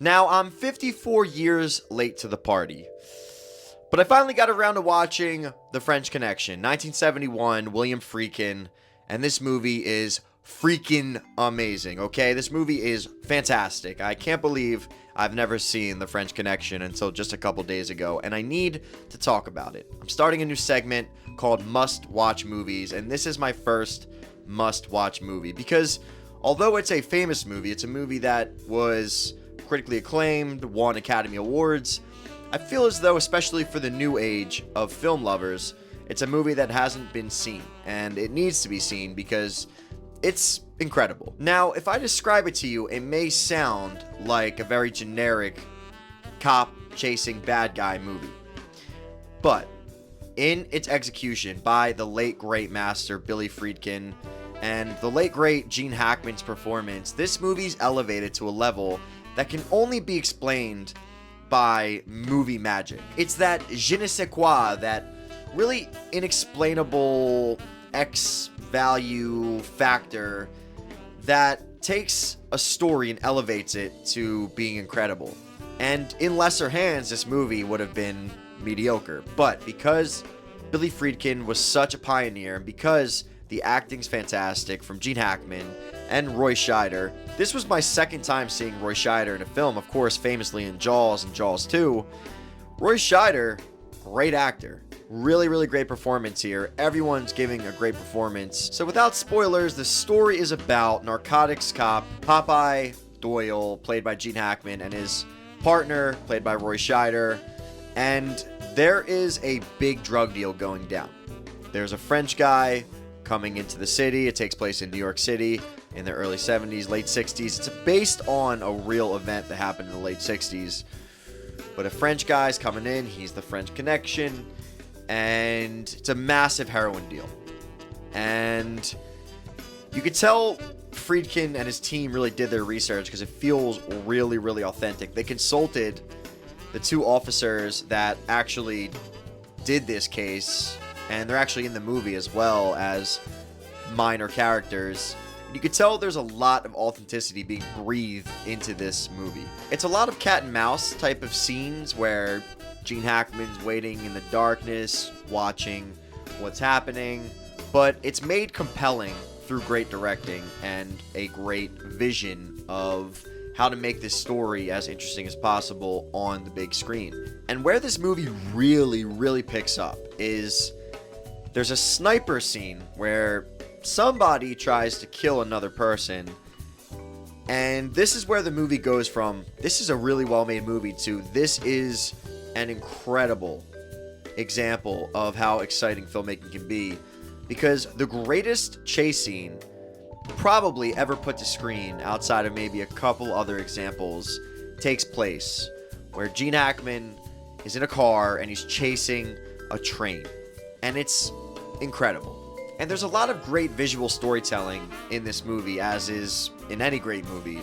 Now, I'm 54 years late to the party, but I finally got around to watching The French Connection, 1971, William Friedkin, and this movie is freaking amazing, okay? This movie is fantastic. I can't believe I've never seen The French Connection until just a couple days ago, and I need to talk about it. I'm starting a new segment called Must Watch Movies, and this is my first must-watch movie because although it's a famous movie, it's a movie that was critically acclaimed, won Academy Awards. I feel as though, especially for the new age of film lovers, it's a movie that hasn't been seen, and it needs to be seen because it's incredible. Now, if I describe it to you, it may sound like a very generic cop chasing bad guy movie, but in its execution by the late great master Billy Friedkin and the late great Gene Hackman's performance, this movie's elevated to a level that can only be explained by movie magic. It's that je ne sais quoi, that really inexplainable X value factor that takes a story and elevates it to being incredible. And in lesser hands, this movie would have been mediocre. But because Billy Friedkin was such a pioneer, and because the acting's fantastic from Gene Hackman and Roy Scheider. This was my second time seeing Roy Scheider in a film, of course, famously in Jaws and Jaws 2. Roy Scheider, great actor. Really, really great performance here. Everyone's giving a great performance. So without spoilers, the story is about narcotics cop Popeye Doyle, played by Gene Hackman, and his partner, played by Roy Scheider. And there is a big drug deal going down. There's a French guy coming into the city. It takes place in New York City in the early 70s, late 60s. It's based on a real event that happened in the late 60s. But a French guy's coming in. He's the French Connection. And it's a massive heroin deal. And you could tell Friedkin and his team really did their research because it feels really, really authentic. They consulted the two officers that actually did this case, and they're actually in the movie as well as minor characters. You could tell there's a lot of authenticity being breathed into this movie. It's a lot of cat and mouse type of scenes where Gene Hackman's waiting in the darkness, watching what's happening, but it's made compelling through great directing and a great vision of how to make this story as interesting as possible on the big screen. And where this movie really, really picks up is there's a sniper scene where somebody tries to kill another person, and this is where the movie goes from this is a really well-made movie to this is an incredible example of how exciting filmmaking can be, because the greatest chase scene probably ever put to screen outside of maybe a couple other examples takes place where Gene Hackman is in a car and he's chasing a train, and it's incredible. And there's a lot of great visual storytelling in this movie, as is in any great movie.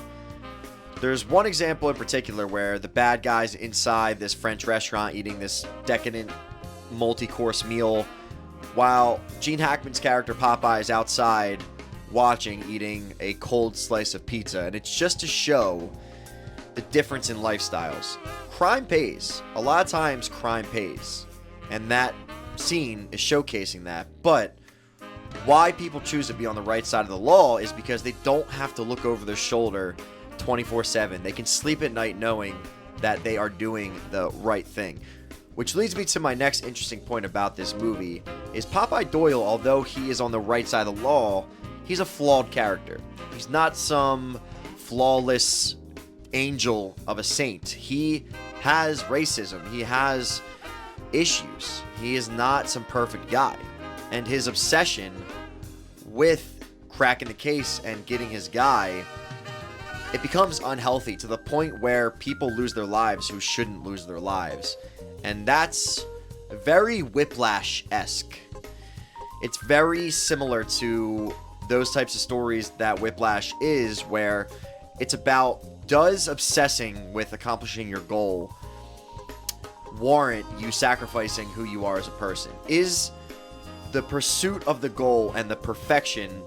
There's one example in particular where the bad guy's inside this French restaurant eating this decadent multi-course meal, while Gene Hackman's character Popeye is outside watching, eating a cold slice of pizza. And it's just to show the difference in lifestyles. Crime pays. A lot of times crime pays. And that scene is showcasing that. But why people choose to be on the right side of the law is because they don't have to look over their shoulder 24/7. They can sleep at night knowing that they are doing the right thing. Which leads me to my next interesting point about this movie, is Popeye Doyle, although he is on the right side of the law, he's a flawed character. He's not some flawless angel of a saint. He has racism. He has issues. He is not some perfect guy. And his obsession with cracking the case and getting his guy, it becomes unhealthy to the point where people lose their lives who shouldn't lose their lives. And that's very Whiplash-esque. It's very similar to those types of stories that Whiplash is, where it's about, does obsessing with accomplishing your goal warrant you sacrificing who you are as a person? Is the pursuit of the goal and the perfection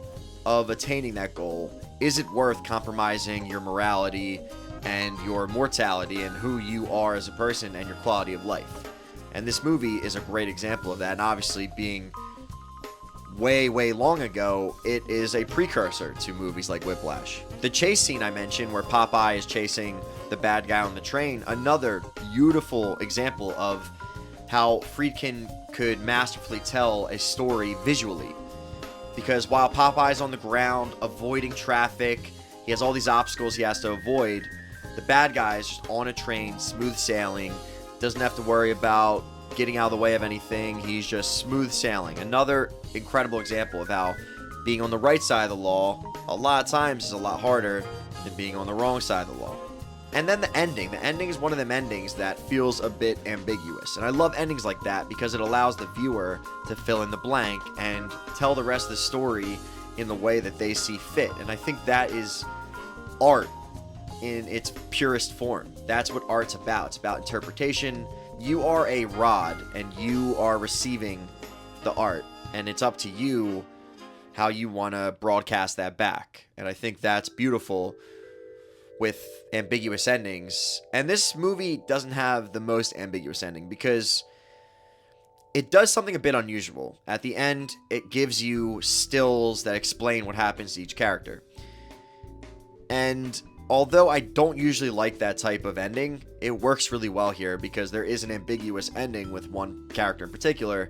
of attaining that goal, is it worth compromising your morality and your mortality and who you are as a person and your quality of life. And this movie is a great example of that. And obviously, being way, way long ago, it is a precursor to movies like Whiplash. The chase scene I mentioned, where Popeye is chasing the bad guy on the train, another beautiful example of how Friedkin could masterfully tell a story visually. Because while Popeye's on the ground avoiding traffic, he has all these obstacles he has to avoid, the bad guy is just on a train, smooth sailing, doesn't have to worry about getting out of the way of anything. He's just smooth sailing. Another incredible example of how being on the right side of the law a lot of times is a lot harder than being on the wrong side of the law. And then the ending. The ending is one of them endings that feels a bit ambiguous. And I love endings like that because it allows the viewer to fill in the blank and tell the rest of the story in the way that they see fit. And I think that is art in its purest form. That's what art's about. It's about interpretation. You are a rod and you are receiving the art. And it's up to you how you want to broadcast that back. And I think that's beautiful with ambiguous endings. And this movie doesn't have the most ambiguous ending because it does something a bit unusual. At the end, it gives you stills that explain what happens to each character. And although I don't usually like that type of ending, it works really well here because there is an ambiguous ending with one character in particular,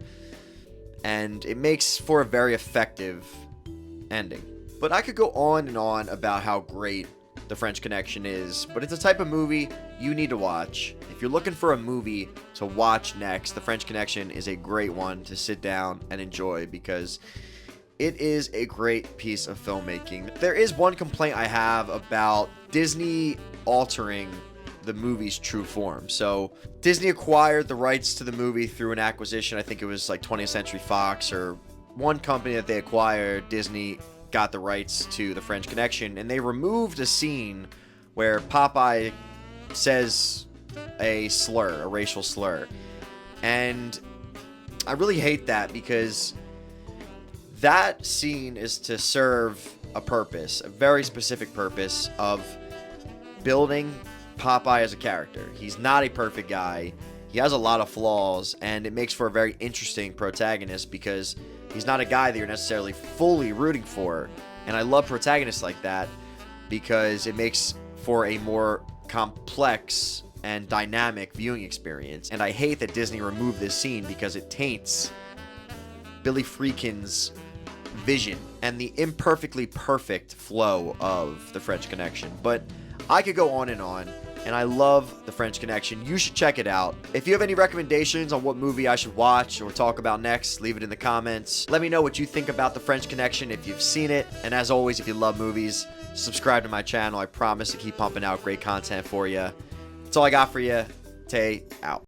and it makes for a very effective ending. But I could go on and on about how great The French Connection is, but it's a type of movie you need to watch. If you're looking for a movie to watch next, The French Connection is a great one to sit down and enjoy because it is a great piece of filmmaking. There is one complaint I have about Disney altering the movie's true form. So Disney acquired the rights to the movie through an acquisition. I think it was like 20th Century Fox or one company that they acquired. Disney got the rights to The French Connection, and they removed a scene where Popeye says a slur, a racial slur. And I really hate that because that scene is to serve a purpose, a very specific purpose of building Popeye as a character. He's not a perfect guy. He has a lot of flaws, and it makes for a very interesting protagonist because he's not a guy that you're necessarily fully rooting for. And I love protagonists like that because it makes for a more complex and dynamic viewing experience. And I hate that Disney removed this scene because it taints Billy Friedkin's vision and the imperfectly perfect flow of The French Connection. But I could go on, and I love The French Connection. You should check it out. If you have any recommendations on what movie I should watch or talk about next, leave it in the comments. Let me know what you think about The French Connection if you've seen it. And as always, if you love movies, subscribe to my channel. I promise to keep pumping out great content for you. That's all I got for you. Tay out.